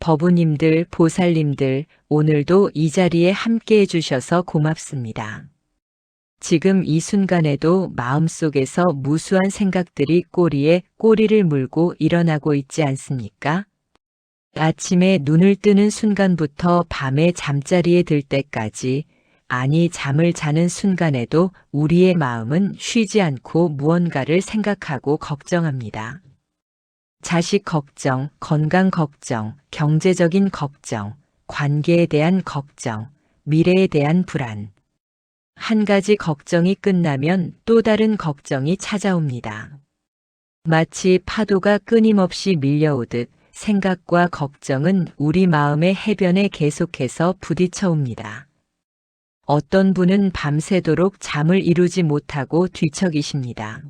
법우님들, 보살님들, 오늘도 이 자리에 함께 해주셔서 고맙습니다. 지금 이 순간에도 마음속에서 무수한 생각들이 꼬리에 꼬리를 물고 일어나고 있지 않습니까? 아침에 눈을 뜨는 순간부터 밤에 잠자리에 들 때까지, 아니 잠을 자는 순간에도 우리의 마음은 쉬지 않고 무언가를 생각하고 걱정합니다. 자식 걱정, 건강 걱정, 경제적인 걱정, 관계에 대한 걱정, 미래에 대한 불안. 한 가지 걱정이 끝나면 또 다른 걱정이 찾아옵니다. 마치 파도가 끊임없이 밀려오듯 생각과 걱정은 우리 마음의 해변에 계속해서 부딪혀 옵니다. 어떤 분은 밤새도록 잠을 이루지 못하고 뒤척이십니다.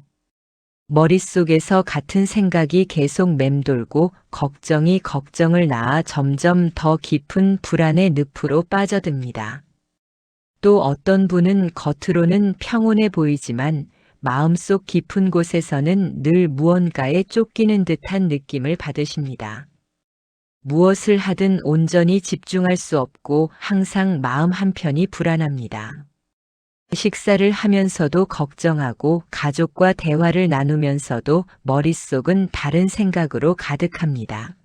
머릿속에서 같은 생각이 계속 맴돌고 걱정이 걱정을 낳아 점점 더 깊은 불안의 늪으로 빠져듭니다. 또 어떤 분은 겉으로는 평온해 보이지만 마음속 깊은 곳에서는 늘 무언가에 쫓기는 듯한 느낌을 받으십니다. 무엇을 하든 온전히 집중할 수 없고 항상 마음 한편이 불안합니다. 식사를 하면서도 걱정하고 가족과 대화를 나누면서도 머릿속은 다른 생각으로 가득합니다.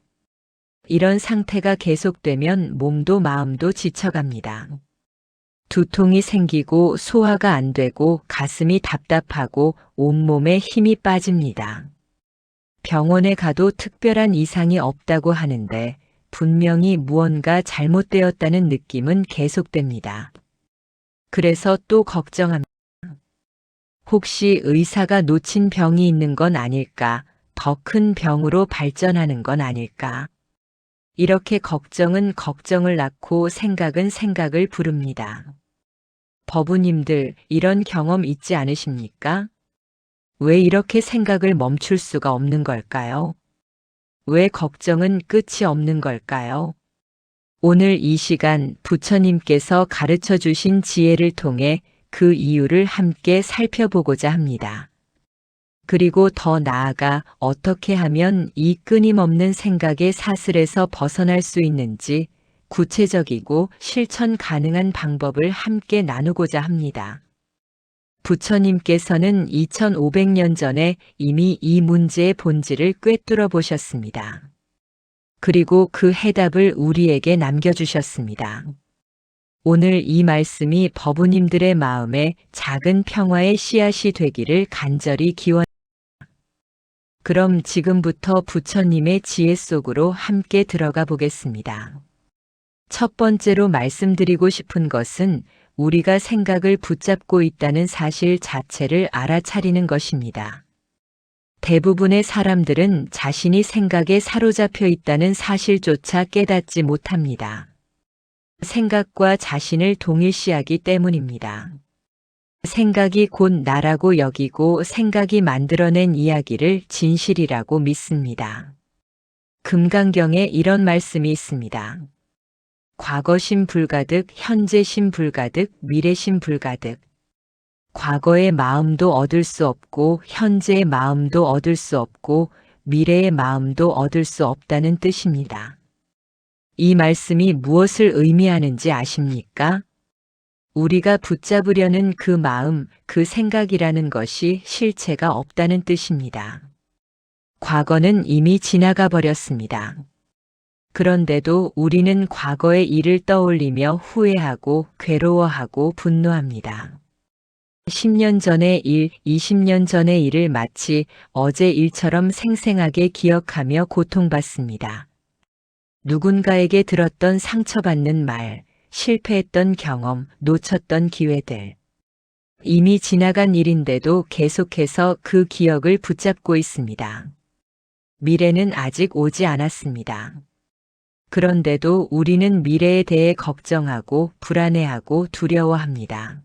이런 상태가 계속되면 몸도 마음도 지쳐갑니다. 두통이 생기고 소화가 안 되고 가슴이 답답하고 온몸에 힘이 빠집니다. 병원에 가도 특별한 이상이 없다고 하는데 분명히 무언가 잘못되었다는 느낌은 계속됩니다. 그래서 또 걱정합니다. 혹시 의사가 놓친 병이 있는 건 아닐까? 더 큰 병으로 발전하는 건 아닐까? 이렇게 걱정은 걱정을 낳고 생각은 생각을 부릅니다. 법우님들, 이런 경험 있지 않으십니까? 왜 이렇게 생각을 멈출 수가 없는 걸까요? 왜 걱정은 끝이 없는 걸까요? 오늘 이 시간 부처님께서 가르쳐 주신 지혜를 통해 그 이유를 함께 살펴보고자 합니다. 그리고 더 나아가 어떻게 하면 이 끊임없는 생각의 사슬에서 벗어날 수 있는지 구체적이고 실천 가능한 방법을 함께 나누고자 합니다. 부처님께서는 2500년 전에 이미 이 문제의 본질을 꿰뚫어 보셨습니다. 그리고 그 해답을 우리에게 남겨주셨습니다. 오늘 이 말씀이 법우님들의 마음에 작은 평화의 씨앗이 되기를 간절히 기원합니다. 그럼 지금부터 부처님의 지혜 속으로 함께 들어가 보겠습니다. 첫 번째로 말씀드리고 싶은 것은 우리가 생각을 붙잡고 있다는 사실 자체를 알아차리는 것입니다. 대부분의 사람들은 자신이 생각에 사로잡혀 있다는 사실조차 깨닫지 못합니다. 생각과 자신을 동일시하기 때문입니다. 생각이 곧 나라고 여기고 생각이 만들어낸 이야기를 진실이라고 믿습니다. 금강경에 이런 말씀이 있습니다. 과거심 불가득, 현재심 불가득, 미래심 불가득. 과거의 마음도 얻을 수 없고 현재의 마음도 얻을 수 없고 미래의 마음도 얻을 수 없다는 뜻입니다. 이 말씀이 무엇을 의미하는지 아십니까? 우리가 붙잡으려는 그 마음, 그 생각이라는 것이 실체가 없다는 뜻입니다. 과거는 이미 지나가 버렸습니다. 그런데도 우리는 과거의 일을 떠올리며 후회하고 괴로워하고 분노합니다. 10년 전의 일, 20년 전의 일을 마치 어제 일처럼 생생하게 기억하며 고통받습니다. 누군가에게 들었던 상처받는 말, 실패했던 경험, 놓쳤던 기회들. 이미 지나간 일인데도 계속해서 그 기억을 붙잡고 있습니다. 미래는 아직 오지 않았습니다. 그런데도 우리는 미래에 대해 걱정하고 불안해하고 두려워합니다.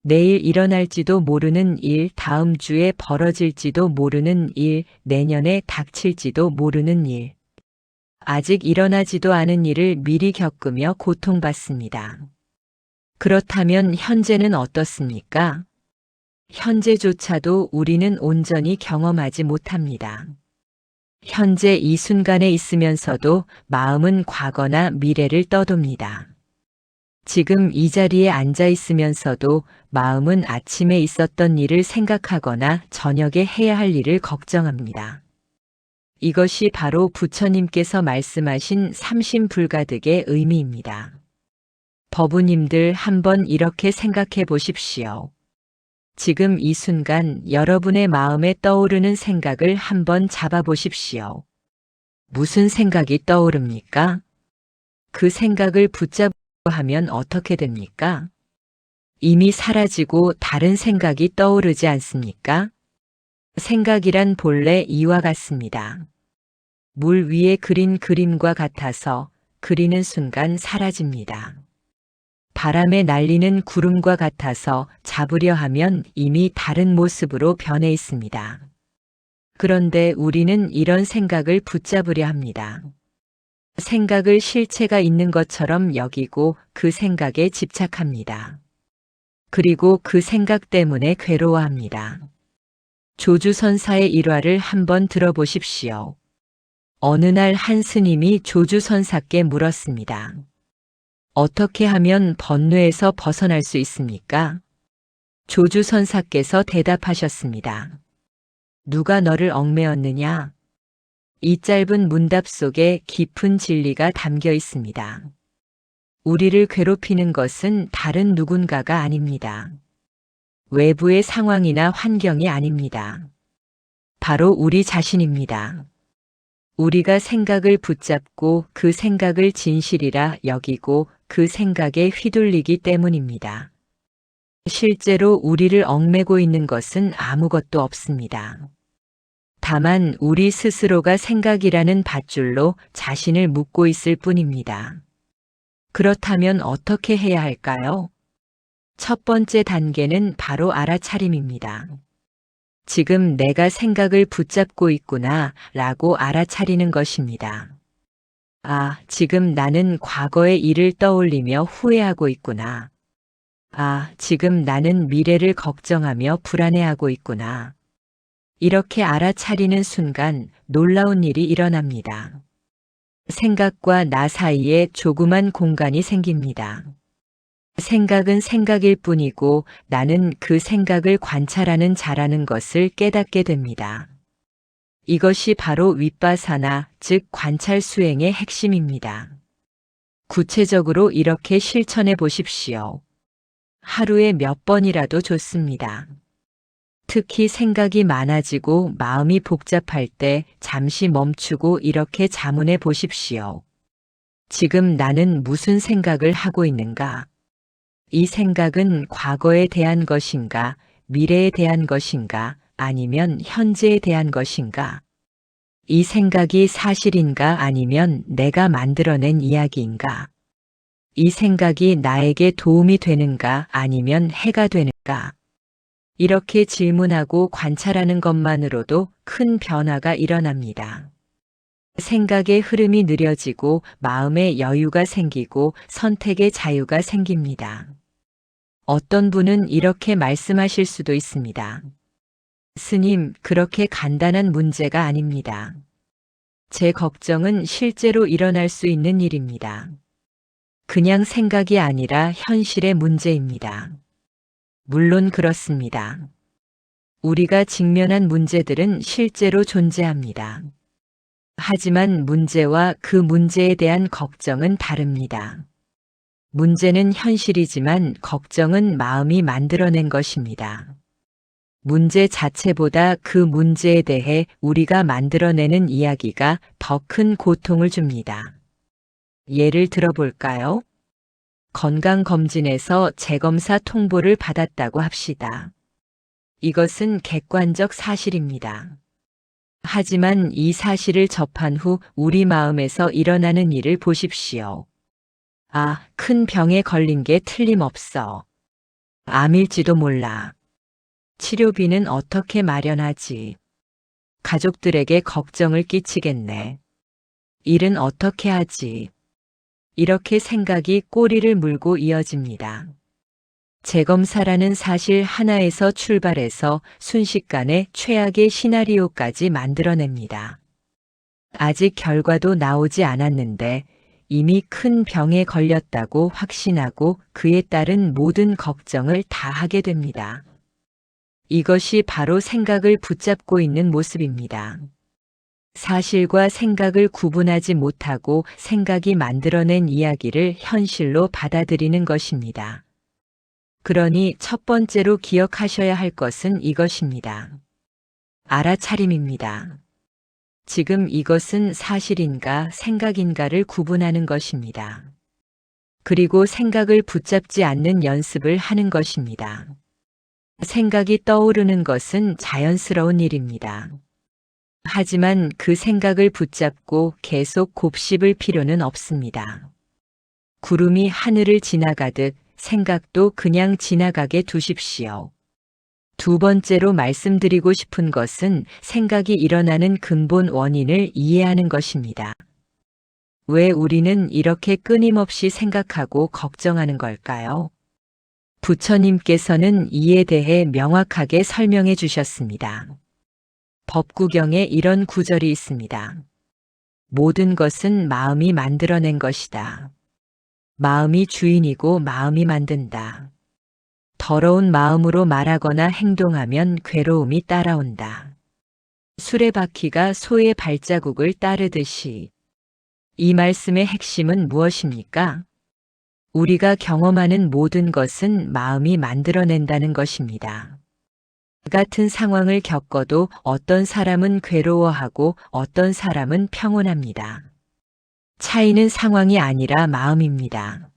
내일 일어날지도 모르는 일, 다음 주에 벌어질지도 모르는 일, 내년에 닥칠지도 모르는 일. 아직 일어나지도 않은 일을 미리 겪으며 고통받습니다. 그렇다면 현재는 어떻습니까? 현재조차도 우리는 온전히 경험하지 못합니다. 현재 이 순간에 있으면서도 마음은 과거나 미래를 떠돕니다. 지금 이 자리에 앉아 있으면서도 마음은 아침에 있었던 일을 생각하거나 저녁에 해야 할 일을 걱정합니다. 이것이 바로 부처님께서 말씀하신 삼심불가득의 의미입니다. 법우님들 한번 이렇게 생각해 보십시오. 지금 이 순간 여러분의 마음에 떠오르는 생각을 한번 잡아 보십시오. 무슨 생각이 떠오릅니까? 그 생각을 붙잡으려 하면 어떻게 됩니까? 이미 사라지고 다른 생각이 떠오르지 않습니까? 생각이란 본래 이와 같습니다. 물 위에 그린 그림과 같아서 그리는 순간 사라집니다. 바람에 날리는 구름과 같아서 잡으려 하면 이미 다른 모습으로 변해 있습니다. 그런데 우리는 이런 생각을 붙잡으려 합니다. 생각을 실체가 있는 것처럼 여기고 그 생각에 집착합니다. 그리고 그 생각 때문에 괴로워합니다. 조주선사의 일화를 한번 들어보십시오. 어느 날 한 스님이 조주선사께 물었습니다. 어떻게 하면 번뇌에서 벗어날 수 있습니까? 조주선사께서 대답하셨습니다. 누가 너를 얽매었느냐? 이 짧은 문답 속에 깊은 진리가 담겨 있습니다. 우리를 괴롭히는 것은 다른 누군가가 아닙니다. 외부의 상황이나 환경이 아닙니다. 바로 우리 자신입니다. 우리가 생각을 붙잡고 그 생각을 진실이라 여기고 그 생각에 휘둘리기 때문입니다. 실제로 우리를 얽매고 있는 것은 아무것도 없습니다. 다만 우리 스스로가 생각이라는 밧줄로 자신을 묶고 있을 뿐입니다. 그렇다면 어떻게 해야 할까요? 첫 번째 단계는 바로 알아차림입니다. 지금 내가 생각을 붙잡고 있구나 라고 알아차리는 것입니다. 아, 지금 나는 과거의 일을 떠올리며 후회하고 있구나. 아, 지금 나는 미래를 걱정하며 불안해하고 있구나. 이렇게 알아차리는 순간 놀라운 일이 일어납니다. 생각과 나 사이에 조그만 공간이 생깁니다. 생각은 생각일 뿐이고 나는 그 생각을 관찰하는 자라는 것을 깨닫게 됩니다. 이것이 바로 윗바사나, 즉 관찰 수행의 핵심입니다. 구체적으로 이렇게 실천해 보십시오. 하루에 몇 번이라도 좋습니다. 특히 생각이 많아지고 마음이 복잡할 때 잠시 멈추고 이렇게 자문해 보십시오. 지금 나는 무슨 생각을 하고 있는가? 이 생각은 과거에 대한 것인가, 미래에 대한 것인가, 아니면 현재에 대한 것인가? 이 생각이 사실인가 아니면 내가 만들어낸 이야기인가? 이 생각이 나에게 도움이 되는가 아니면 해가 되는가? 이렇게 질문하고 관찰하는 것만으로도 큰 변화가 일어납니다. 생각의 흐름이 느려지고 마음의 여유가 생기고 선택의 자유가 생깁니다. 어떤 분은 이렇게 말씀하실 수도 있습니다. 스님, 그렇게 간단한 문제가 아닙니다. 제 걱정은 실제로 일어날 수 있는 일입니다. 그냥 생각이 아니라 현실의 문제입니다. 물론 그렇습니다. 우리가 직면한 문제들은 실제로 존재합니다. 하지만 문제와 그 문제에 대한 걱정은 다릅니다. 문제는 현실이지만 걱정은 마음이 만들어낸 것입니다. 문제 자체보다 그 문제에 대해 우리가 만들어내는 이야기가 더 큰 고통을 줍니다. 예를 들어볼까요? 건강검진에서 재검사 통보를 받았다고 합시다. 이것은 객관적 사실입니다. 하지만 이 사실을 접한 후 우리 마음에서 일어나는 일을 보십시오. 아, 큰 병에 걸린 게 틀림없어. 암일지도 몰라. 치료비는 어떻게 마련하지? 가족들에게 걱정을 끼치겠네. 일은 어떻게 하지? 이렇게 생각이 꼬리를 물고 이어집니다. 재검사라는 사실 하나에서 출발해서 순식간에 최악의 시나리오까지 만들어냅니다. 아직 결과도 나오지 않았는데 이미 큰 병에 걸렸다고 확신하고 그에 따른 모든 걱정을 다 하게 됩니다. 이것이 바로 생각을 붙잡고 있는 모습입니다. 사실과 생각을 구분하지 못하고 생각이 만들어낸 이야기를 현실로 받아들이는 것입니다. 그러니 첫 번째로 기억하셔야 할 것은 이것입니다. 알아차림입니다. 지금 이것은 사실인가 생각인가를 구분하는 것입니다. 그리고 생각을 붙잡지 않는 연습을 하는 것입니다. 생각이 떠오르는 것은 자연스러운 일입니다. 하지만 그 생각을 붙잡고 계속 곱씹을 필요는 없습니다. 구름이 하늘을 지나가듯 생각도 그냥 지나가게 두십시오. 두 번째로 말씀드리고 싶은 것은 생각이 일어나는 근본 원인을 이해하는 것입니다. 왜 우리는 이렇게 끊임없이 생각하고 걱정하는 걸까요? 부처님께서는 이에 대해 명확하게 설명해 주셨습니다. 법구경에 이런 구절이 있습니다. 모든 것은 마음이 만들어낸 것이다. 마음이 주인이고 마음이 만든다. 더러운 마음으로 말하거나 행동하면 괴로움이 따라온다. 수레바퀴가 소의 발자국을 따르듯이. 이 말씀의 핵심은 무엇입니까? 우리가 경험하는 모든 것은 마음이 만들어낸다는 것입니다. 같은 상황을 겪어도 어떤 사람은 괴로워하고 어떤 사람은 평온합니다. 차이는 상황이 아니라 마음입니다.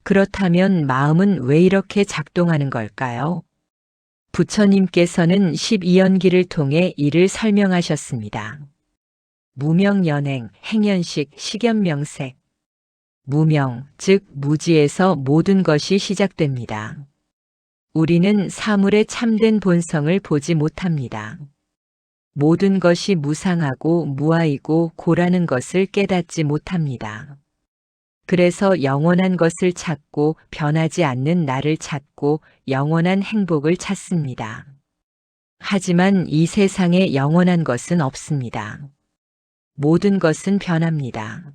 그렇다면 마음은 왜 이렇게 작동하는 걸까요? 부처님께서는 12연기를 통해 이를 설명하셨습니다. 무명연행, 행연식, 식연명색. 무명, 즉 무지에서 모든 것이 시작됩니다. 우리는 사물의 참된 본성을 보지 못합니다. 모든 것이 무상하고 무아이고 고라는 것을 깨닫지 못합니다. 그래서 영원한 것을 찾고 변하지 않는 나를 찾고 영원한 행복을 찾습니다. 하지만 이 세상에 영원한 것은 없습니다. 모든 것은 변합니다.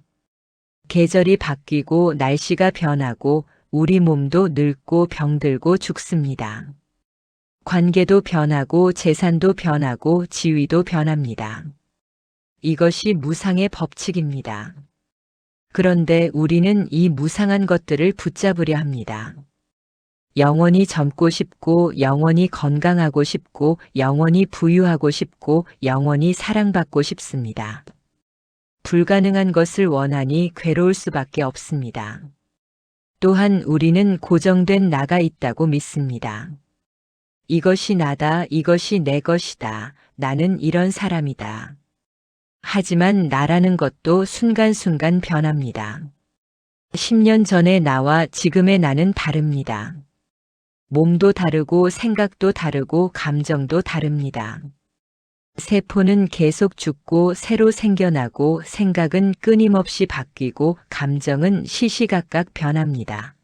계절이 바뀌고 날씨가 변하고 우리 몸도 늙고 병들고 죽습니다. 관계도 변하고 재산도 변하고 지위도 변합니다. 이것이 무상의 법칙입니다. 그런데 우리는 이 무상한 것들을 붙잡으려 합니다. 영원히 젊고 싶고 영원히 건강하고 싶고 영원히 부유하고 싶고 영원히 사랑받고 싶습니다. 불가능한 것을 원하니 괴로울 수밖에 없습니다. 또한 우리는 고정된 나가 있다고 믿습니다. 이것이 나다, 이것이 내 것이다, 나는 이런 사람이다. 하지만 나라는 것도 순간순간 변합니다. 10년 전의 나와 지금의 나는 다릅니다. 몸도 다르고 생각도 다르고 감정도 다릅니다. 세포는 계속 죽고 새로 생겨나고 생각은 끊임없이 바뀌고 감정은 시시각각 변합니다.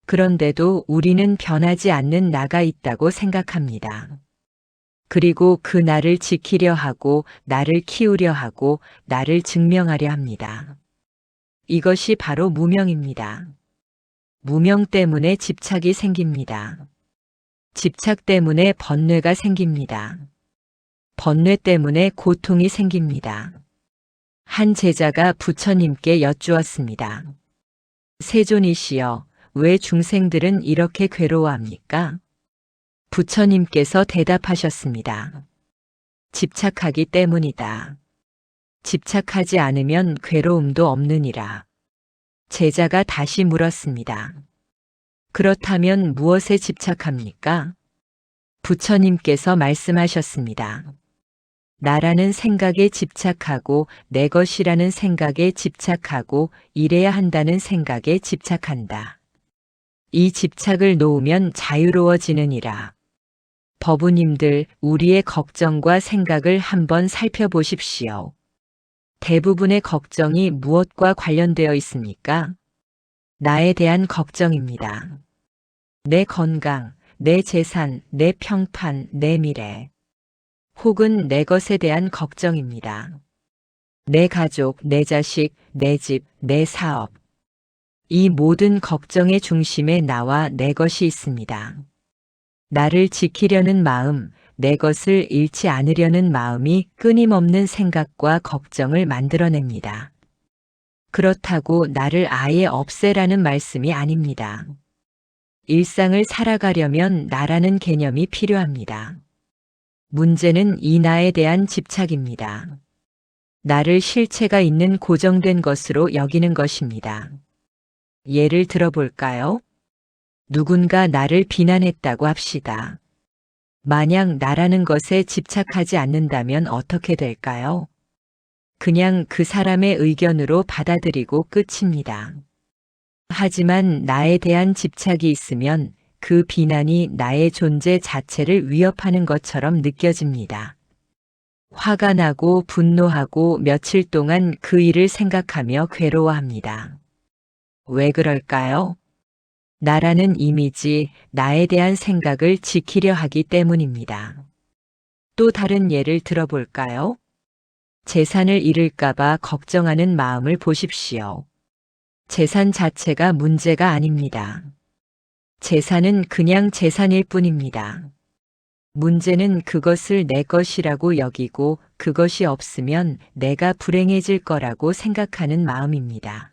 그런데도 우리는 변하지 않는 나가 있다고 생각합니다. 그리고 그 나를 지키려 하고 나를 키우려 하고 나를 증명하려 합니다. 이것이 바로 무명입니다. 무명 때문에 집착이 생깁니다. 집착 때문에 번뇌가 생깁니다. 번뇌 때문에 고통이 생깁니다. 한 제자가 부처님께 여쭈었습니다. 세존이시여, 왜 중생들은 이렇게 괴로워합니까? 부처님께서 대답하셨습니다. 집착하기 때문이다. 집착하지 않으면 괴로움도 없느니라. 제자가 다시 물었습니다. 그렇다면 무엇에 집착합니까? 부처님께서 말씀하셨습니다. 나라는 생각에 집착하고 내 것이라는 생각에 집착하고 이래야 한다는 생각에 집착한다. 이 집착을 놓으면 자유로워지느니라. 법우님들, 우리의 걱정과 생각을 한번 살펴보십시오. 대부분의 걱정이 무엇과 관련되어 있습니까? 나에 대한 걱정입니다. 내 건강, 내 재산, 내 평판, 내 미래. 혹은 내 것에 대한 걱정입니다. 내 가족, 내 자식, 내 집, 내 사업. 이 모든 걱정의 중심에 나와 내 것이 있습니다. 나를 지키려는 마음, 내 것을 잃지 않으려는 마음이 끊임없는 생각과 걱정을 만들어냅니다. 그렇다고 나를 아예 없애라는 말씀이 아닙니다. 일상을 살아가려면 나라는 개념이 필요합니다. 문제는 이 나에 대한 집착입니다. 나를 실체가 있는 고정된 것으로 여기는 것입니다. 예를 들어볼까요? 누군가 나를 비난했다고 합시다. 만약 나라는 것에 집착하지 않는다면 어떻게 될까요? 그냥 그 사람의 의견으로 받아들이고 끝입니다. 하지만 나에 대한 집착이 있으면 그 비난이 나의 존재 자체를 위협하는 것처럼 느껴집니다. 화가 나고 분노하고 며칠 동안 그 일을 생각하며 괴로워합니다. 왜 그럴까요? 나라는 이미지, 나에 대한 생각을 지키려 하기 때문입니다. 또 다른 예를 들어볼까요? 재산을 잃을까봐 걱정하는 마음을 보십시오. 재산 자체가 문제가 아닙니다. 재산은 그냥 재산일 뿐입니다. 문제는 그것을 내 것이라고 여기고 그것이 없으면 내가 불행해질 거라고 생각하는 마음입니다.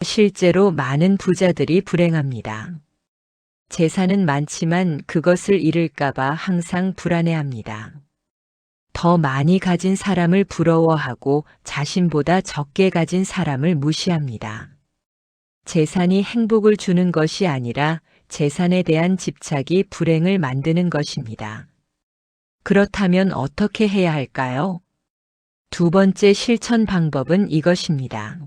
실제로 많은 부자들이 불행합니다. 재산은 많지만 그것을 잃을까봐 항상 불안해합니다. 더 많이 가진 사람을 부러워하고 자신보다 적게 가진 사람을 무시합니다. 재산이 행복을 주는 것이 아니라 재산에 대한 집착이 불행을 만드는 것입니다. 그렇다면 어떻게 해야 할까요? 두 번째 실천 방법은 이것입니다.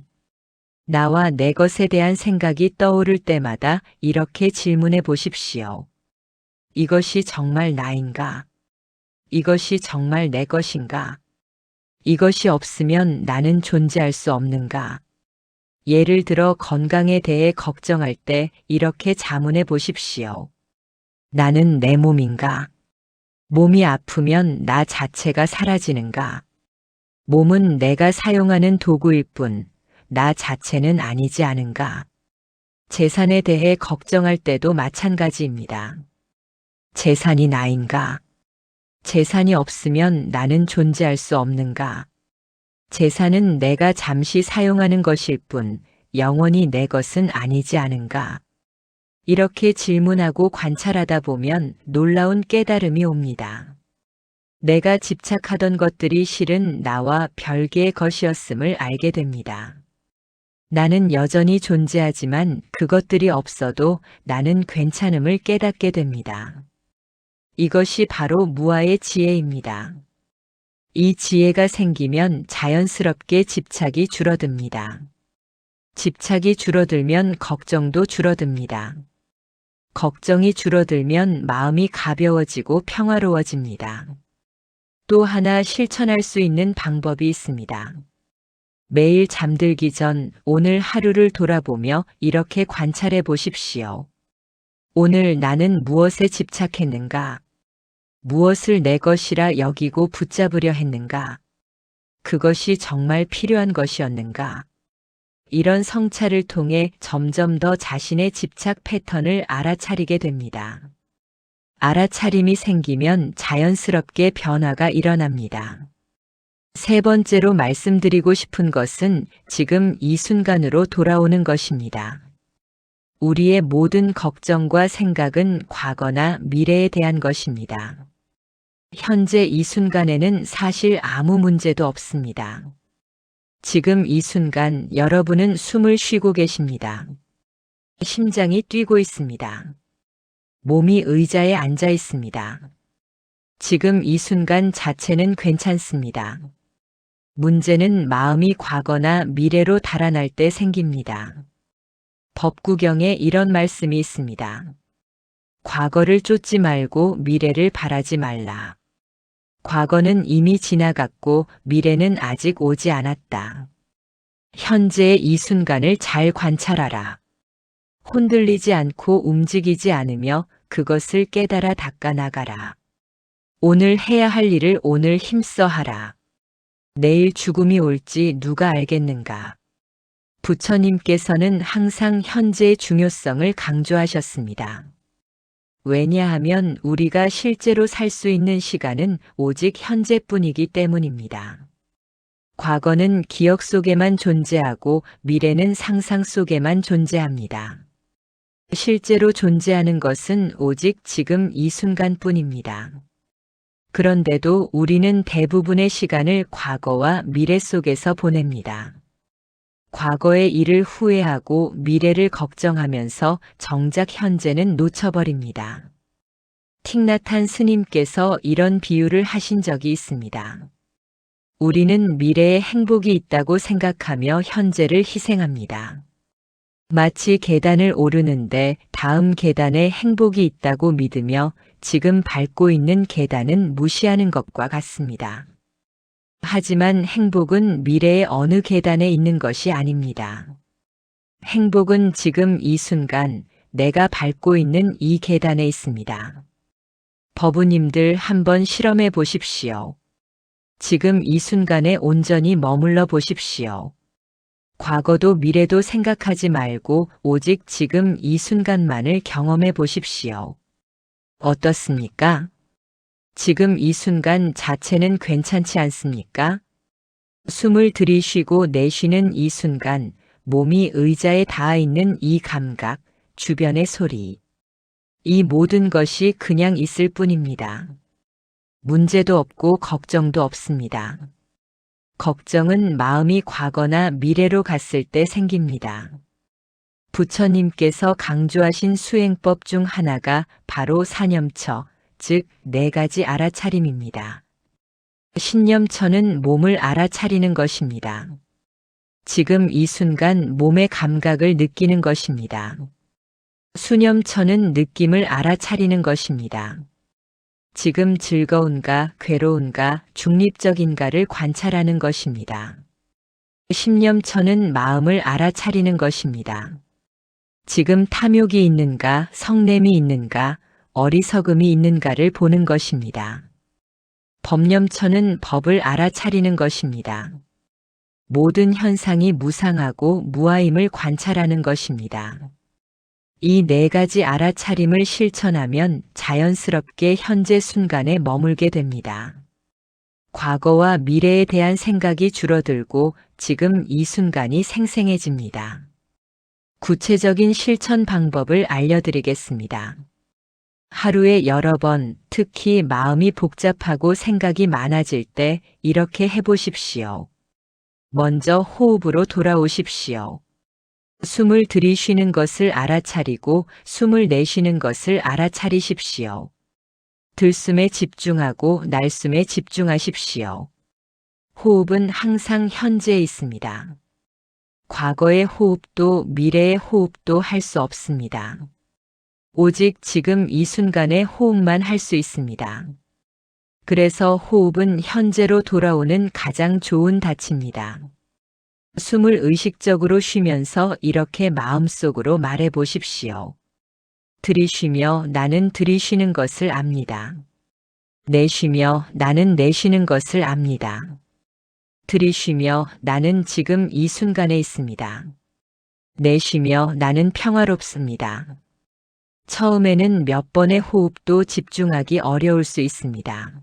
나와 내 것에 대한 생각이 떠오를 때마다 이렇게 질문해 보십시오. 이것이 정말 나인가? 이것이 정말 내 것인가? 이것이 없으면 나는 존재할 수 없는가? 예를 들어 건강에 대해 걱정할 때 이렇게 자문해 보십시오. 나는 내 몸인가? 몸이 아프면 나 자체가 사라지는가? 몸은 내가 사용하는 도구일 뿐, 나 자체는 아니지 않은가? 재산에 대해 걱정할 때도 마찬가지입니다. 재산이 나인가? 재산이 없으면 나는 존재할 수 없는가? 재산은 내가 잠시 사용하는 것일 뿐 영원히 내 것은 아니지 않은가? 이렇게 질문하고 관찰하다 보면 놀라운 깨달음이 옵니다. 내가 집착하던 것들이 실은 나와 별개의 것이었음을 알게 됩니다. 나는 여전히 존재하지만 그것들이 없어도 나는 괜찮음을 깨닫게 됩니다. 이것이 바로 무아의 지혜입니다. 이 지혜가 생기면 자연스럽게 집착이 줄어듭니다. 집착이 줄어들면 걱정도 줄어듭니다. 걱정이 줄어들면 마음이 가벼워지고 평화로워집니다. 또 하나 실천할 수 있는 방법이 있습니다. 매일 잠들기 전 오늘 하루를 돌아보며 이렇게 관찰해 보십시오. 오늘 나는 무엇에 집착했는가? 무엇을 내 것이라 여기고 붙잡으려 했는가? 그것이 정말 필요한 것이었는가? 이런 성찰을 통해 점점 더 자신의 집착 패턴을 알아차리게 됩니다. 알아차림이 생기면 자연스럽게 변화가 일어납니다. 세 번째로 말씀드리고 싶은 것은 지금 이 순간으로 돌아오는 것입니다. 우리의 모든 걱정과 생각은 과거나 미래에 대한 것입니다. 현재 이 순간에는 사실 아무 문제도 없습니다. 지금 이 순간 여러분은 숨을 쉬고 계십니다. 심장이 뛰고 있습니다. 몸이 의자에 앉아 있습니다. 지금 이 순간 자체는 괜찮습니다. 문제는 마음이 과거나 미래로 달아날 때 생깁니다. 법구경에 이런 말씀이 있습니다. 과거를 쫓지 말고 미래를 바라지 말라. 과거는 이미 지나갔고 미래는 아직 오지 않았다. 현재의 이 순간을 잘 관찰하라. 흔들리지 않고 움직이지 않으며 그것을 깨달아 닦아 나가라. 오늘 해야 할 일을 오늘 힘써 하라. 내일 죽음이 올지 누가 알겠는가. 부처님께서는 항상 현재의 중요성을 강조하셨습니다. 왜냐하면 우리가 실제로 살 수 있는 시간은 오직 현재뿐이기 때문입니다. 과거는 기억 속에만 존재하고 미래는 상상 속에만 존재합니다. 실제로 존재하는 것은 오직 지금 이 순간뿐입니다. 그런데도 우리는 대부분의 시간을 과거와 미래 속에서 보냅니다. 과거의 일을 후회하고 미래를 걱정하면서 정작 현재는 놓쳐버립니다. 틱나탄 스님께서 이런 비유를 하신 적이 있습니다. 우리는 미래에 행복이 있다고 생각하며 현재를 희생합니다. 마치 계단을 오르는데 다음 계단에 행복이 있다고 믿으며 지금 밟고 있는 계단은 무시하는 것과 같습니다. 하지만 행복은 미래의 어느 계단에 있는 것이 아닙니다. 행복은 지금 이 순간 내가 밟고 있는 이 계단에 있습니다. 법우님들 한번 실험해 보십시오. 지금 이 순간에 온전히 머물러 보십시오. 과거도 미래도 생각하지 말고 오직 지금 이 순간만을 경험해 보십시오. 어떻습니까? 지금 이 순간 자체는 괜찮지 않습니까? 숨을 들이쉬고 내쉬는 이 순간, 몸이 의자에 닿아 있는 이 감각, 주변의 소리. 이 모든 것이 그냥 있을 뿐입니다. 문제도 없고 걱정도 없습니다. 걱정은 마음이 과거나 미래로 갔을 때 생깁니다. 부처님께서 강조하신 수행법 중 하나가 바로 사념처, 즉 4가지 알아차림입니다. 신념처는 몸을 알아차리는 것입니다. 지금 이 순간 몸의 감각을 느끼는 것입니다. 수념처는 느낌을 알아차리는 것입니다. 지금 즐거운가, 괴로운가, 중립적인가를 관찰하는 것입니다. 심념처는 마음을 알아차리는 것입니다. 지금 탐욕이 있는가, 성냄이 있는가, 어리석음이 있는가를 보는 것입니다. 법념처는 법을 알아차리는 것입니다. 모든 현상이 무상하고 무아임을 관찰하는 것입니다. 이 4가지 알아차림을 실천하면 자연스럽게 현재 순간에 머물게 됩니다. 과거와 미래에 대한 생각이 줄어들고 지금 이 순간이 생생해집니다. 구체적인 실천 방법을 알려드리겠습니다. 하루에 여러 번, 특히 마음이 복잡하고 생각이 많아질 때 이렇게 해보십시오. 먼저 호흡으로 돌아오십시오. 숨을 들이쉬는 것을 알아차리고 숨을 내쉬는 것을 알아차리십시오. 들숨에 집중하고 날숨에 집중하십시오. 호흡은 항상 현재에 있습니다. 과거의 호흡도 미래의 호흡도 할 수 없습니다. 오직 지금 이 순간의 호흡만 할 수 있습니다. 그래서 호흡은 현재로 돌아오는 가장 좋은 닻입니다. 숨을 의식적으로 쉬면서 이렇게 마음속으로 말해 보십시오. 들이쉬며 나는 들이쉬는 것을 압니다. 내쉬며 나는 내쉬는 것을 압니다. 들이쉬며 나는 지금 이 순간에 있습니다. 내쉬며 나는 평화롭습니다. 처음에는 몇 번의 호흡도 집중하기 어려울 수 있습니다.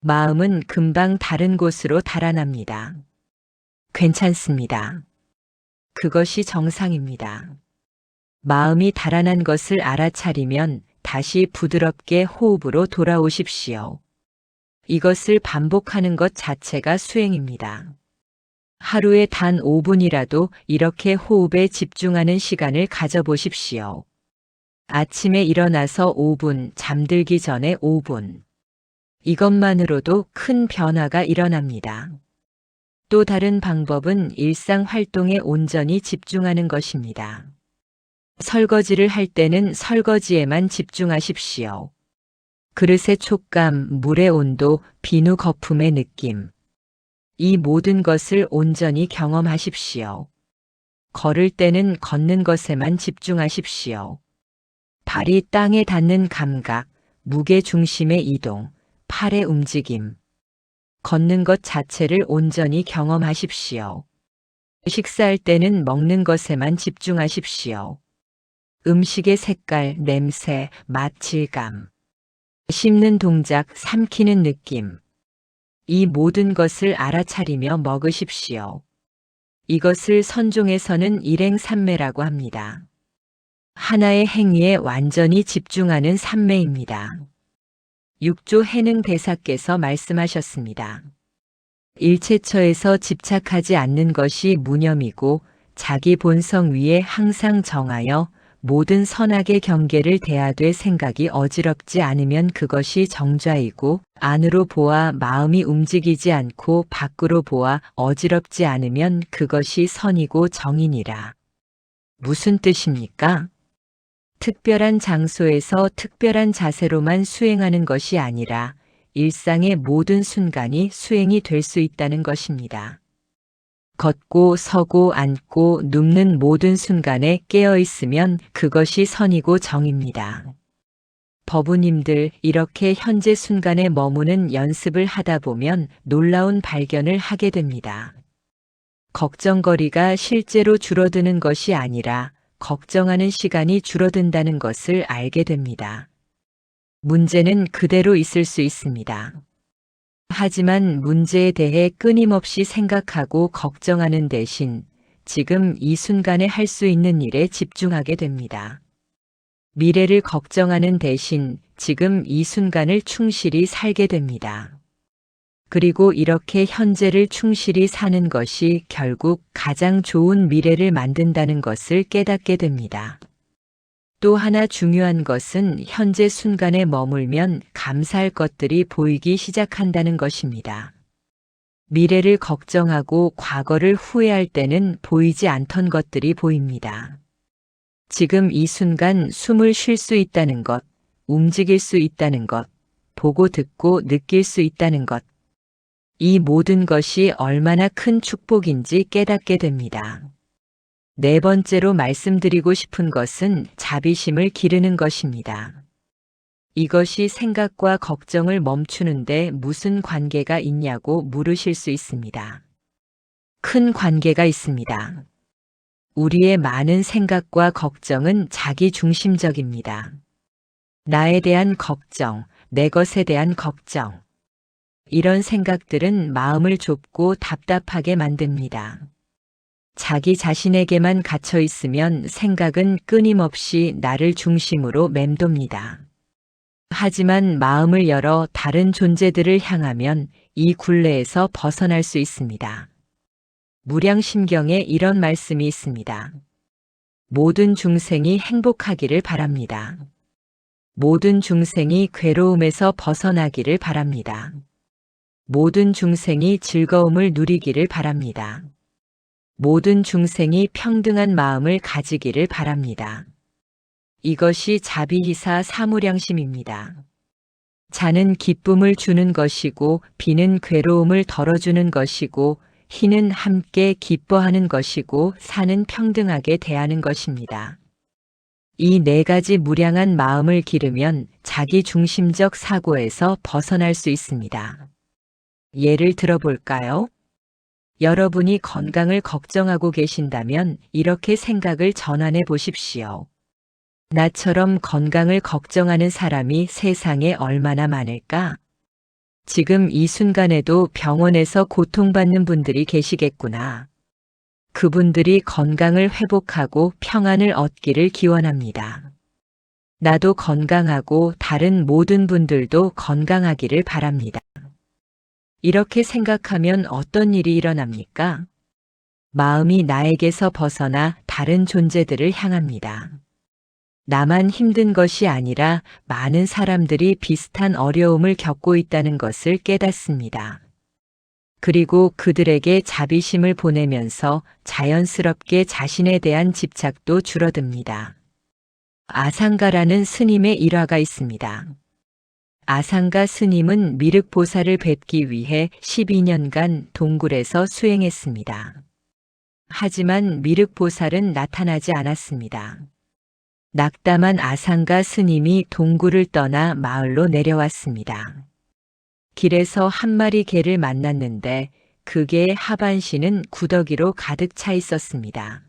마음은 금방 다른 곳으로 달아납니다. 괜찮습니다. 그것이 정상입니다. 마음이 달아난 것을 알아차리면 다시 부드럽게 호흡으로 돌아오십시오. 이것을 반복하는 것 자체가 수행입니다. 하루에 단 5분이라도 이렇게 호흡에 집중하는 시간을 가져보십시오. 아침에 일어나서 5분, 잠들기 전에 5분. 이것만으로도 큰 변화가 일어납니다. 또 다른 방법은 일상 활동에 온전히 집중하는 것입니다. 설거지를 할 때는 설거지에만 집중하십시오. 그릇의 촉감, 물의 온도, 비누 거품의 느낌. 이 모든 것을 온전히 경험하십시오. 걸을 때는 걷는 것에만 집중하십시오. 발이 땅에 닿는 감각, 무게 중심의 이동, 팔의 움직임. 걷는 것 자체를 온전히 경험하십시오. 식사할 때는 먹는 것에만 집중하십시오. 음식의 색깔, 냄새, 맛, 질감, 씹는 동작, 삼키는 느낌. 이 모든 것을 알아차리며 먹으십시오. 이것을 선종에서는 일행삼매라고 합니다. 하나의 행위에 완전히 집중하는 삼매입니다. 육조 해능 대사께서 말씀하셨습니다. 일체처에서 집착하지 않는 것이 무념이고 자기 본성 위에 항상 정하여 모든 선악의 경계를 대하되 생각이 어지럽지 않으면 그것이 정좌이고 안으로 보아 마음이 움직이지 않고 밖으로 보아 어지럽지 않으면 그것이 선이고 정이니라. 무슨 뜻입니까? 특별한 장소에서 특별한 자세로만 수행하는 것이 아니라 일상의 모든 순간이 수행이 될 수 있다는 것입니다. 걷고 서고 앉고 눕는 모든 순간에 깨어 있으면 그것이 선이고 정입니다. 법우님들, 이렇게 현재 순간에 머무는 연습을 하다 보면 놀라운 발견을 하게 됩니다. 걱정거리가 실제로 줄어드는 것이 아니라 걱정하는 시간이 줄어든다는 것을 알게 됩니다. 문제는 그대로 있을 수 있습니다. 하지만 문제에 대해 끊임없이 생각하고 걱정하는 대신 지금 이 순간에 할 수 있는 일에 집중하게 됩니다. 미래를 걱정하는 대신 지금 이 순간을 충실히 살게 됩니다. 그리고 이렇게 현재를 충실히 사는 것이 결국 가장 좋은 미래를 만든다는 것을 깨닫게 됩니다. 또 하나 중요한 것은 현재 순간에 머물면 감사할 것들이 보이기 시작한다는 것입니다. 미래를 걱정하고 과거를 후회할 때는 보이지 않던 것들이 보입니다. 지금 이 순간 숨을 쉴 수 있다는 것, 움직일 수 있다는 것, 보고 듣고 느낄 수 있다는 것, 이 모든 것이 얼마나 큰 축복인지 깨닫게 됩니다. 네 번째로 말씀드리고 싶은 것은 자비심을 기르는 것입니다. 이것이 생각과 걱정을 멈추는데 무슨 관계가 있냐고 물으실 수 있습니다. 큰 관계가 있습니다. 우리의 많은 생각과 걱정은 자기 중심적입니다. 나에 대한 걱정, 내 것에 대한 걱정. 이런 생각들은 마음을 좁고 답답하게 만듭니다. 자기 자신에게만 갇혀 있으면 생각은 끊임없이 나를 중심으로 맴돕니다. 하지만 마음을 열어 다른 존재들을 향하면 이 굴레에서 벗어날 수 있습니다. 무량심경에 이런 말씀이 있습니다. 모든 중생이 행복하기를 바랍니다. 모든 중생이 괴로움에서 벗어나기를 바랍니다. 모든 중생이 즐거움을 누리기를 바랍니다. 모든 중생이 평등한 마음을 가지기를 바랍니다. 이것이 자비희사 사무량심입니다. 자는 기쁨을 주는 것이고 비는 괴로움을 덜어주는 것이고 희는 함께 기뻐하는 것이고 사는 평등하게 대하는 것입니다. 이 네 가지 무량한 마음을 기르면 자기 중심적 사고에서 벗어날 수 있습니다. 예를 들어볼까요? 여러분이 건강을 걱정하고 계신다면 이렇게 생각을 전환해 보십시오. 나처럼 건강을 걱정하는 사람이 세상에 얼마나 많을까? 지금 이 순간에도 병원에서 고통받는 분들이 계시겠구나. 그분들이 건강을 회복하고 평안을 얻기를 기원합니다. 나도 건강하고 다른 모든 분들도 건강하기를 바랍니다. 이렇게 생각하면 어떤 일이 일어납니까? 마음이 나에게서 벗어나 다른 존재들을 향합니다. 나만 힘든 것이 아니라 많은 사람들이 비슷한 어려움을 겪고 있다는 것을 깨닫습니다. 그리고 그들에게 자비심을 보내면서 자연스럽게 자신에 대한 집착도 줄어듭니다. 아상가라는 스님의 일화가 있습니다. 아상가 스님은 미륵보살을 뵙기 위해 12년간 동굴에서 수행했습니다. 하지만 미륵보살은 나타나지 않았습니다. 낙담한 아상가 스님이 동굴을 떠나 마을로 내려왔습니다. 길에서 한 마리 개를 만났는데 그 개의 하반신은 구더기로 가득 차 있었습니다.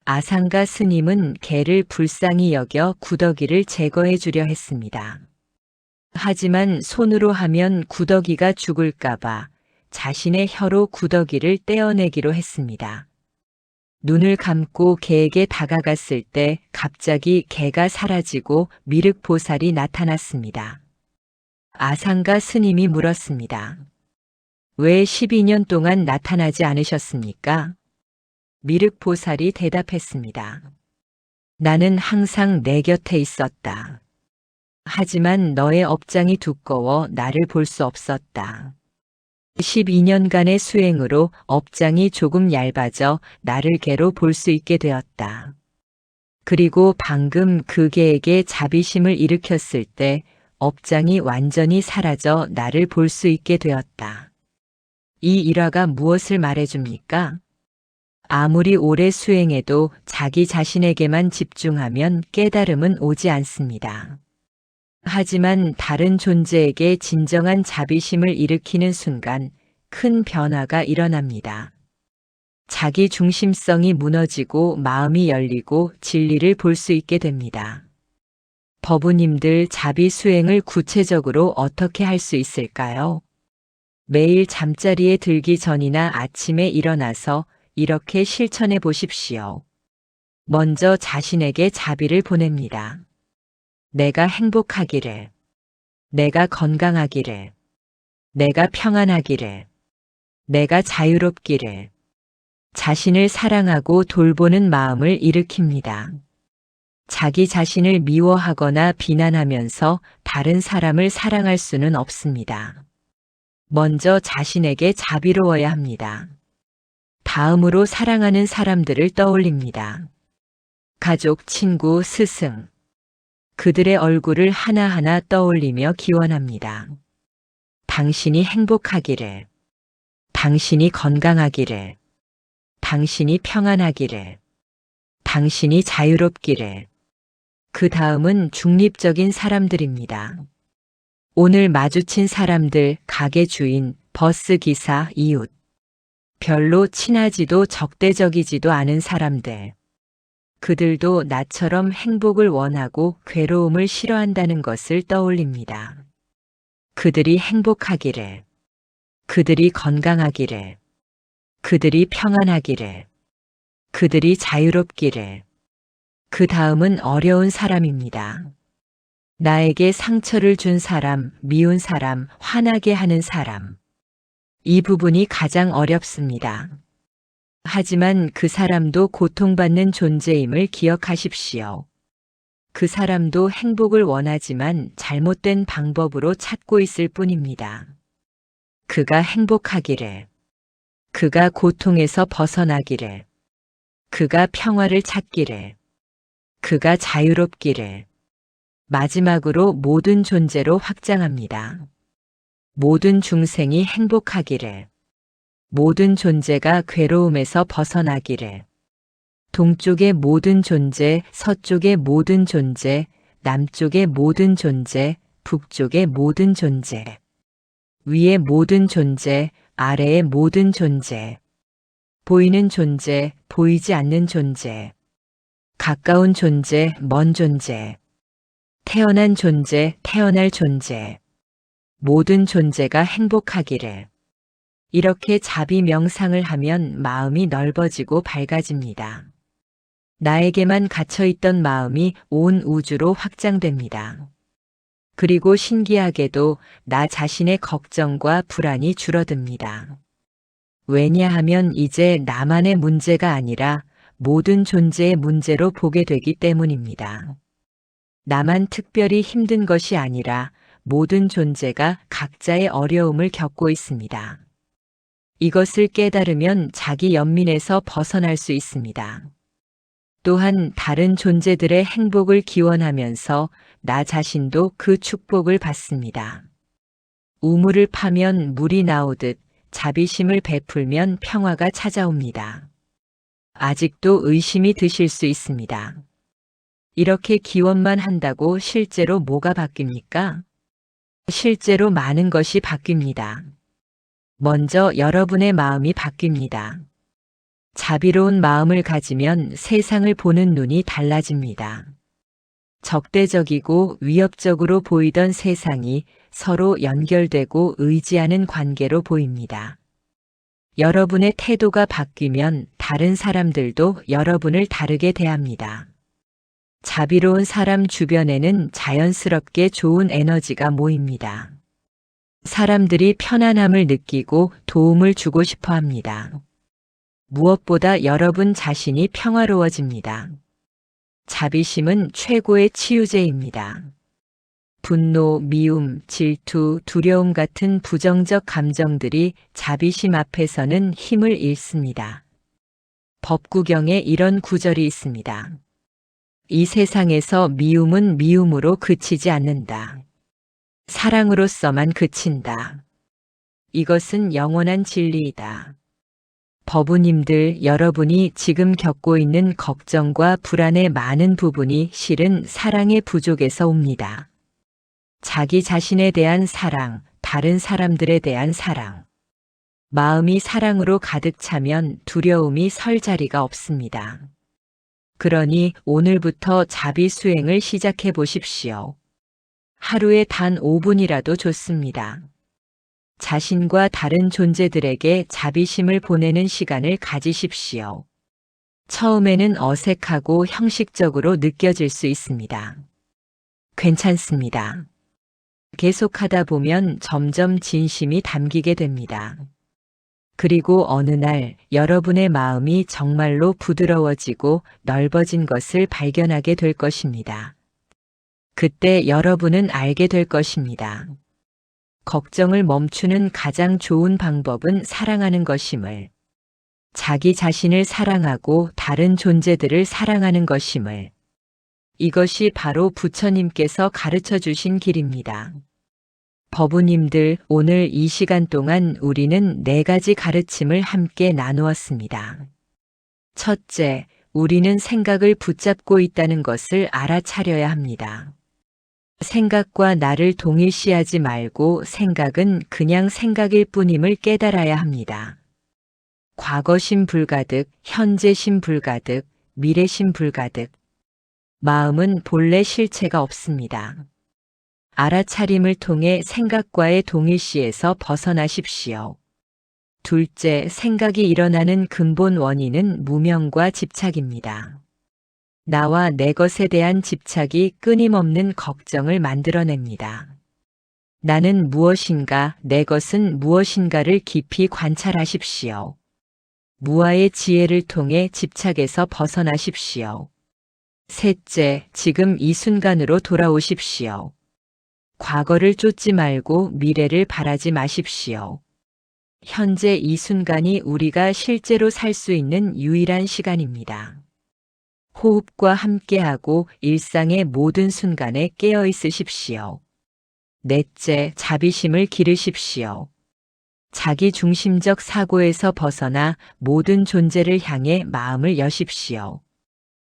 아상가 스님은 개를 불쌍히 여겨 구더기를 제거해 주려 했습니다. 하지만 손으로 하면 구더기가 죽을까봐 자신의 혀로 구더기를 떼어내기로 했습니다. 눈을 감고 개에게 다가갔을 때 갑자기 개가 사라지고 미륵보살이 나타났습니다. 아상가 스님이 물었습니다. 왜 12년 동안 나타나지 않으셨습니까? 미륵보살이 대답했습니다. 나는 항상 내 곁에 있었다. 하지만 너의 업장이 두꺼워 나를 볼 수 없었다. 12년간의 수행으로 업장이 조금 얇아져 나를 개로 볼 수 있게 되었다. 그리고 방금 그 개에게 자비심을 일으켰을 때 업장이 완전히 사라져 나를 볼 수 있게 되었다. 이 일화가 무엇을 말해줍니까? 아무리 오래 수행해도 자기 자신에게만 집중하면 깨달음은 오지 않습니다. 하지만 다른 존재에게 진정한 자비심을 일으키는 순간 큰 변화가 일어납니다. 자기 중심성이 무너지고 마음이 열리고 진리를 볼 수 있게 됩니다. 법우님들 자비 수행을 구체적으로 어떻게 할 수 있을까요? 매일 잠자리에 들기 전이나 아침에 일어나서 이렇게 실천해 보십시오. 먼저 자신에게 자비를 보냅니다. 내가 행복하기를, 내가 건강하기를, 내가 평안하기를, 내가 자유롭기를, 자신을 사랑하고 돌보는 마음을 일으킵니다. 자기 자신을 미워하거나 비난하면서 다른 사람을 사랑할 수는 없습니다. 먼저 자신에게 자비로워야 합니다. 다음으로 사랑하는 사람들을 떠올립니다. 가족, 친구, 스승. 그들의 얼굴을 하나하나 떠올리며 기원합니다. 당신이 행복하기를, 당신이 건강하기를, 당신이 평안하기를, 당신이 자유롭기를. 그 다음은 중립적인 사람들입니다. 오늘 마주친 사람들, 가게 주인, 버스 기사, 이웃. 별로 친하지도 적대적이지도 않은 사람들. 그들도 나처럼 행복을 원하고 괴로움을 싫어한다는 것을 떠올립니다. 그들이 행복하기를, 그들이 건강하기를, 그들이 평안하기를, 그들이 자유롭기를. 그 다음은 어려운 사람입니다. 나에게 상처를 준 사람, 미운 사람, 화나게 하는 사람. 이 부분이 가장 어렵습니다. 하지만 그 사람도 고통받는 존재임을 기억하십시오. 그 사람도 행복을 원하지만 잘못된 방법으로 찾고 있을 뿐입니다. 그가 행복하기를, 그가 고통에서 벗어나기를, 그가 평화를 찾기를, 그가 자유롭기를. 마지막으로 모든 존재로 확장합니다. 모든 중생이 행복하기를, 모든 존재가 괴로움에서 벗어나기를, 동쪽의 모든 존재, 서쪽의 모든 존재, 남쪽의 모든 존재, 북쪽의 모든 존재, 위의 모든 존재, 아래의 모든 존재, 보이는 존재, 보이지 않는 존재, 가까운 존재, 먼 존재, 태어난 존재, 태어날 존재, 모든 존재가 행복하기를. 이렇게 자비 명상을 하면 마음이 넓어지고 밝아집니다. 나에게만 갇혀있던 마음이 온 우주로 확장됩니다. 그리고 신기하게도 나 자신의 걱정과 불안이 줄어듭니다. 왜냐하면 이제 나만의 문제가 아니라 모든 존재의 문제로 보게 되기 때문입니다. 나만 특별히 힘든 것이 아니라 모든 존재가 각자의 어려움을 겪고 있습니다. 이것을 깨달으면 자기 연민에서 벗어날 수 있습니다. 또한 다른 존재들의 행복을 기원하면서 나 자신도 그 축복을 받습니다. 우물을 파면 물이 나오듯 자비심을 베풀면 평화가 찾아옵니다. 아직도 의심이 드실 수 있습니다. 이렇게 기원만 한다고 실제로 뭐가 바뀝니까? 실제로 많은 것이 바뀝니다. 먼저 여러분의 마음이 바뀝니다. 자비로운 마음을 가지면 세상을 보는 눈이 달라집니다. 적대적이고 위협적으로 보이던 세상이 서로 연결되고 의지하는 관계로 보입니다. 여러분의 태도가 바뀌면 다른 사람들도 여러분을 다르게 대합니다. 자비로운 사람 주변에는 자연스럽게 좋은 에너지가 모입니다. 사람들이 편안함을 느끼고 도움을 주고 싶어 합니다. 무엇보다 여러분 자신이 평화로워집니다. 자비심은 최고의 치유제입니다. 분노, 미움, 질투, 두려움 같은 부정적 감정들이 자비심 앞에서는 힘을 잃습니다. 법구경에 이런 구절이 있습니다. 이 세상에서 미움은 미움으로 그치지 않는다. 사랑으로서만 그친다. 이것은 영원한 진리이다. 법우님들, 여러분이 지금 겪고 있는 걱정과 불안의 많은 부분이 실은 사랑의 부족에서 옵니다. 자기 자신에 대한 사랑, 다른 사람들에 대한 사랑. 마음이 사랑으로 가득 차면 두려움이 설 자리가 없습니다. 그러니 오늘부터 자비 수행을 시작해 보십시오. 하루에 단 5분이라도 좋습니다. 자신과 다른 존재들에게 자비심을 보내는 시간을 가지십시오. 처음에는 어색하고 형식적으로 느껴질 수 있습니다. 괜찮습니다. 계속하다 보면 점점 진심이 담기게 됩니다. 그리고 어느 날 여러분의 마음이 정말로 부드러워지고 넓어진 것을 발견하게 될 것입니다. 그때 여러분은 알게 될 것입니다. 걱정을 멈추는 가장 좋은 방법은 사랑하는 것임을, 자기 자신을 사랑하고 다른 존재들을 사랑하는 것임을, 이것이 바로 부처님께서 가르쳐 주신 길입니다. 법우님들, 오늘 이 시간 동안 우리는 4가지 가르침을 함께 나누었습니다. 첫째, 우리는 생각을 붙잡고 있다는 것을 알아차려야 합니다. 생각과 나를 동일시하지 말고 생각은 그냥 생각일 뿐임을 깨달아야 합니다. 과거심 불가득, 현재심 불가득, 미래심 불가득. 마음은 본래 실체가 없습니다. 알아차림을 통해 생각과의 동일시에서 벗어나십시오. 둘째, 생각이 일어나는 근본 원인은 무명과 집착입니다. 나와 내 것에 대한 집착이 끊임없는 걱정을 만들어냅니다. 나는 무엇인가, 내 것은 무엇인가를 깊이 관찰하십시오. 무아의 지혜를 통해 집착에서 벗어나십시오. 셋째, 지금 이 순간으로 돌아오십시오. 과거를 쫓지 말고 미래를 바라지 마십시오. 현재 이 순간이 우리가 실제로 살 수 있는 유일한 시간입니다. 호흡과 함께하고 일상의 모든 순간에 깨어 있으십시오. 넷째, 자비심을 기르십시오. 자기 중심적 사고에서 벗어나 모든 존재를 향해 마음을 여십시오.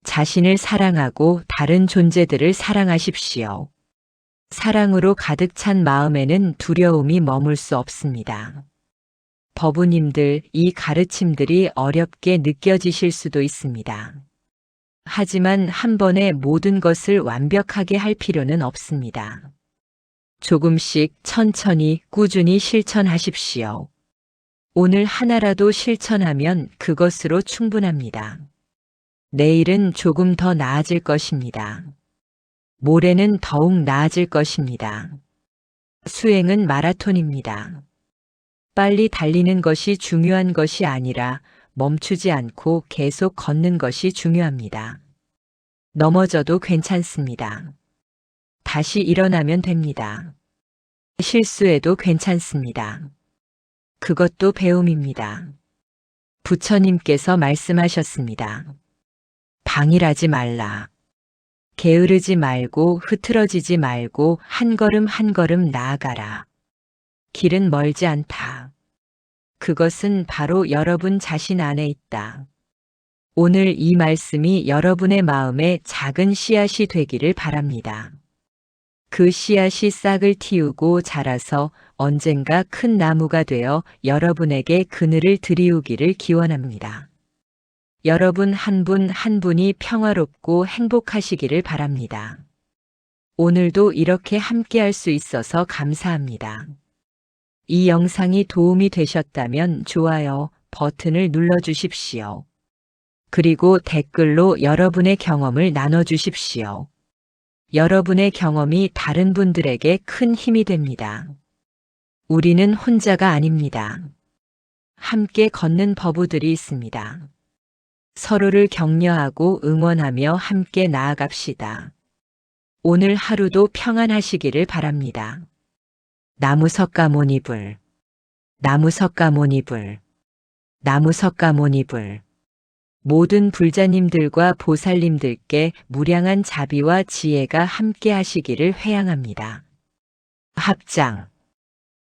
자신을 사랑하고 다른 존재들을 사랑하십시오. 사랑으로 가득 찬 마음에는 두려움이 머물 수 없습니다. 법우님들, 이 가르침들이 어렵게 느껴지실 수도 있습니다. 하지만 한 번에 모든 것을 완벽하게 할 필요는 없습니다. 조금씩 천천히 꾸준히 실천하십시오. 오늘 하나라도 실천하면 그것으로 충분합니다. 내일은 조금 더 나아질 것입니다. 모레는 더욱 나아질 것입니다. 수행은 마라톤입니다. 빨리 달리는 것이 중요한 것이 아니라 멈추지 않고 계속 걷는 것이 중요합니다. 넘어져도 괜찮습니다. 다시 일어나면 됩니다. 실수해도 괜찮습니다. 그것도 배움입니다. 부처님께서 말씀하셨습니다. 방일하지 말라. 게으르지 말고 흐트러지지 말고 한 걸음 한 걸음 나아가라. 길은 멀지 않다. 그것은 바로 여러분 자신 안에 있다. 오늘 이 말씀이 여러분의 마음에 작은 씨앗이 되기를 바랍니다. 그 씨앗이 싹을 틔우고 자라서 언젠가 큰 나무가 되어 여러분에게 그늘을 드리우기를 기원합니다. 여러분 한 분 한 분이 평화롭고 행복하시기를 바랍니다. 오늘도 이렇게 함께할 수 있어서 감사합니다. 이 영상이 도움이 되셨다면 좋아요 버튼을 눌러주십시오. 그리고 댓글로 여러분의 경험을 나눠주십시오. 여러분의 경험이 다른 분들에게 큰 힘이 됩니다. 우리는 혼자가 아닙니다. 함께 걷는 버부들이 있습니다. 서로를 격려하고 응원하며 함께 나아갑시다. 오늘 하루도 평안하시기를 바랍니다. 나무석가모니불, 나무석가모니불, 나무석가모니불. 모든 불자님들과 보살님들께 무량한 자비와 지혜가 함께 하시기를 회양합니다. 합장